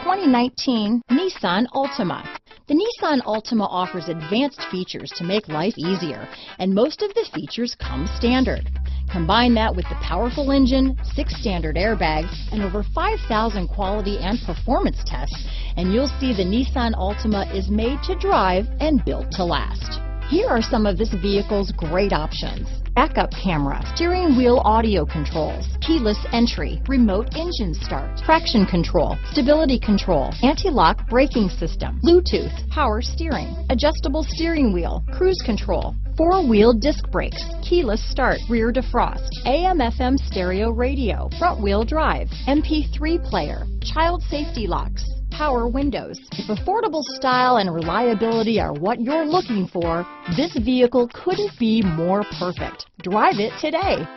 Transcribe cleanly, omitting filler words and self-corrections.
2019 Nissan Altima. The Nissan Altima offers advanced features to make life easier, and most of the features come standard. Combine that with the powerful engine, 6 standard airbags, and over 5,000 quality and performance tests, and you'll see the Nissan Altima is made to drive and built to last. Here are some of this vehicle's great options: backup camera, steering wheel audio controls, keyless entry, remote engine start, traction control, stability control, anti-lock braking system, Bluetooth, power steering, adjustable steering wheel, cruise control, 4-wheel disc brakes, keyless start, rear defrost, AM/FM stereo radio, front wheel drive, MP3 player, child safety locks, power windows. If affordable style and reliability are what you're looking for, this vehicle couldn't be more perfect. Drive it today.